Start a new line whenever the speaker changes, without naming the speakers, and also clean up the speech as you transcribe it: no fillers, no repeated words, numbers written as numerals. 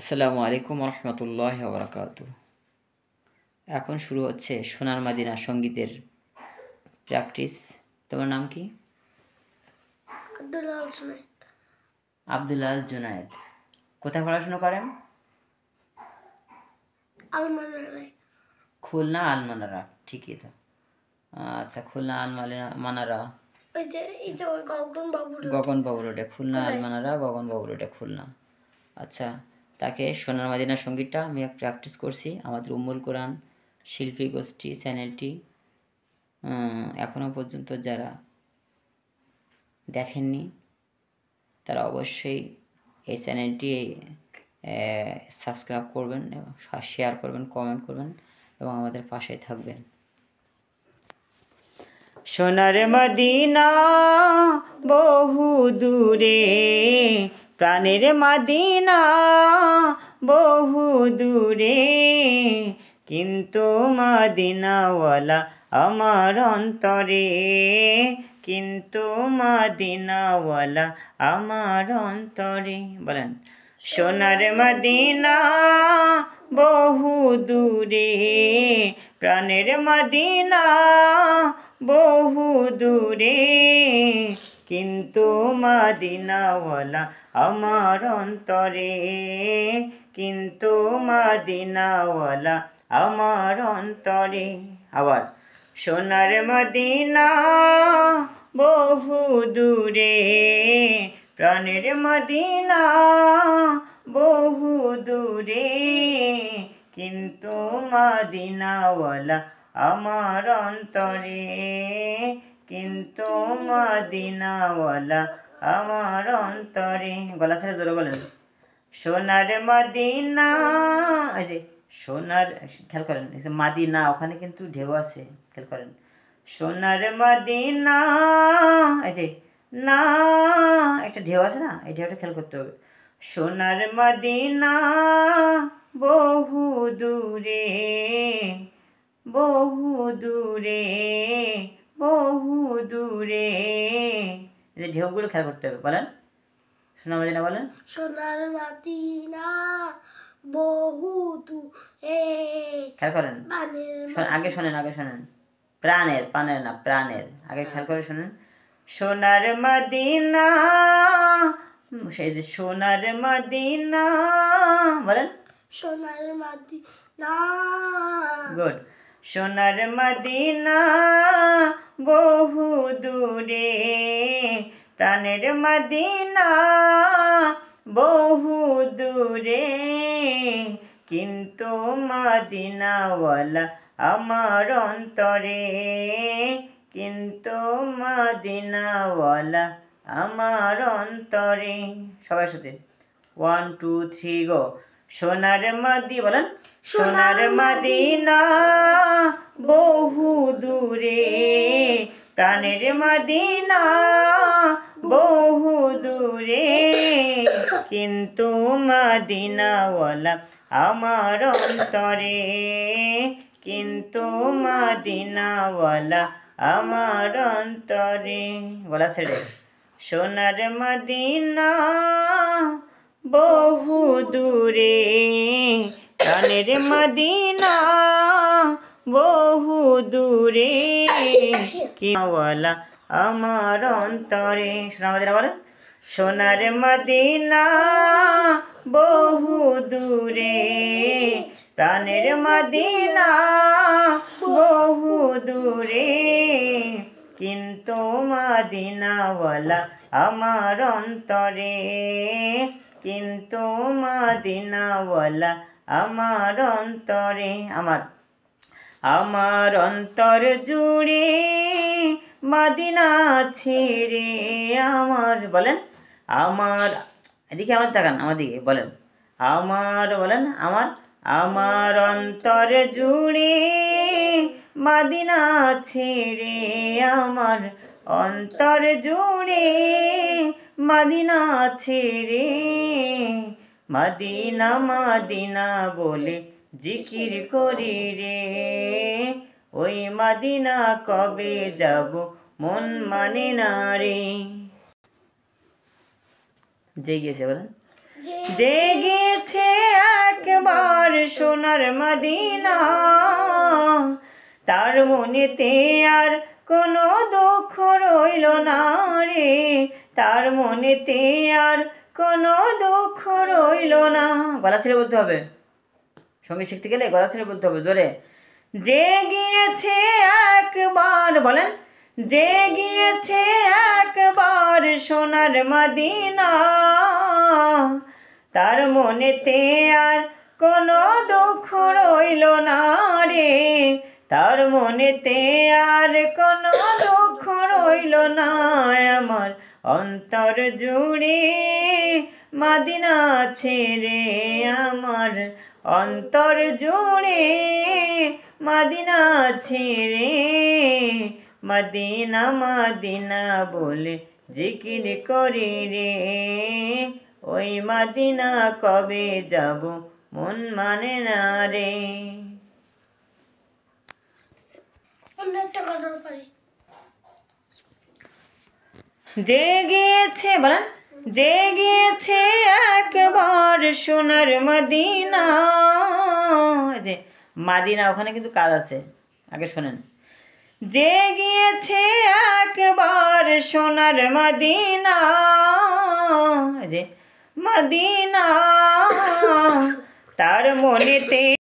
আসসালামু আলাইকুম রহমতুল্লাহি ওয়া বারাকাতুহু। এখন শুরু হচ্ছে সোনার মদিনা সঙ্গীতের প্র্যাকটিস। তোমার নাম কি? আব্দুল আল জুনায়েদ। কোথায় পড়াশোনা করেন? খুলনা আলমানারা। ঠিকই তো। আচ্ছা, খুলনা আলমানারা গগনবাবু রোডে। খুলনা আলমানারা গগনবাবু রোডে, খুলনা। আচ্ছা, তাকে সোনার মদিনা সঙ্গীতটা আমি প্র্যাকটিস করছি। আমাদের উম্মুল কোরআন শিল্পী গোষ্ঠী চ্যানেলটি এখনও পর্যন্ত যারা দেখেননি তারা অবশ্যই এই চ্যানেলটি সাবস্ক্রাইব করবেন, শেয়ার করবেন, কমেন্ট করবেন এবং আমাদের পাশে থাকবেন। সোনার মদিনা বহু দূরে, প্রাণের মদিনা বহু দূরে, কিন্তু মদিনাওয়ালা আমার অন্তরে, কিন্তু মদিনাওয়ালা আমার অন্তরে। বলেন, সোনার মদিনা বহু দূরে, প্রাণের মদিনা বহু দূরে, কিন্তু মদিনাওয়ালা আমার অন্তরে, কিন্তু মদিনাওয়ালা আমার অন্তরে। আবার, সোনার মদিনা বহু দূরে, প্রাণের মদিনা বহু দূরে, কিন্তু মদিনাওয়ালা আমার অন্তরে, কিন্তু মদিনাওয়ালা আমার অন্তরে। গলা ছেড়ে জোরে বলেন, সোনার মদিনা। এই যে সোনার, খেয়াল করেন মাদিনা, ওখানে কিন্তু ঢেউ আছে, খেয়াল করেন। সোনার মদিনা, এই যে না, একটা ঢেউ আছে না, এই ঢেউটা খেয়াল করতে হবে। সোনার মদিনা বহু দূরে, বহু দূরে, বহু দূরে, এই যে ঢেউগুলো খেয়াল করতে হবে। বলেন, সোনার মদিনা বলেন।
সোনার মদিনা বহু দূরে,
খেয়াল করেন, আগে শোনেন, আগে শোনেন। প্রাণের, পানের না, প্রাণের। আগে খেয়াল করে শোনেন। সোনার মদিনা, সেই যে সোনার মদিনা বলেন।
সোনার মদিনা,
গুড। সোনার মদিনা বহু দূরে, প্রাণের মদিনা বহু দূরে, কিন্তু মদিনাওয়ালা আমার অন্তরে, কিন্তু মদিনাওয়ালা আমার অন্তরে। সবার সাথে 1 2 3 গো। সোনার মদি বলেন, সোনার মদিনা বহু দূরে, প্রাণের মদিনা বহু দূরে, কিন্তু মদিনাওয়ালা আমার অন্তরে, কিন্তু মদিনাওয়ালা আমার অন্তরে। বলা ছেড়ে, সোনার মদিনা বহু দূরে, প্রাণের মদিনা বহু দূরে, কিওয়ালা আমার অন্তরে। সোনার মদিনা বলেন, সোনার মদিনা বহু দূরে, প্রাণের মদিনা বহু দূরে, কিন্তু মদিনাওয়ালা আমার অন্তরে, কিন্তু মদিনাওয়ালা আমার অন্তরে। আমার অন্তর জুড়ে মদিনা ছেড়ে আমার। বলেন, আমার, এদিকে আমার তাকান, আমার দিকে বলেন। আমার বলেন, আমার অন্তর জুড়ে মদিনা ছেড়ে, আমার অন্তর জুড়ে মদিনা ছেড়ে, মদিনা মদিনা বলে জিকির করি রে, ওই মদিনা কবে যাব মন মানে না রে। জেগেছে বলেন, জেগেছে সোনার মদিনা, তার মনেতে আর কোনো দুঃখ রইল না রে, তার মনেতে আর কোনো দুঃখ রইল না। গলা ছেড়ে বলতে হবে, সঙ্গীত শিখতে গেলে গলা ছেড়ে বলতে হবে জোরে। যে গিয়েছে একবার, বলেন, যে গিয়েছে একবার সোনার মদিনা, তার মনেতে আর কোনো দুঃখ রইল না রে, তার মনেতে আর কোনো দুঃখ রইল না। আমার অন্তর জুড়ে মদিনা ছেড়ে, আমার অন্তর জুড়ে মদিনা ছেড়ে, মদিনা মদিনা বলে জিকির করি রে, ওই মদিনা কবে যাব মন মানে না রে। যে গিয়েছে, বলেন, যে গিয়েছে একবার সোনার মদিনা, যে মদিনা ওখানে কিন্তু কাজ আছে, আগে শোনেন। যে গিয়েছে একবার সোনার মদিনা, যে মদিনা, তার মনেতে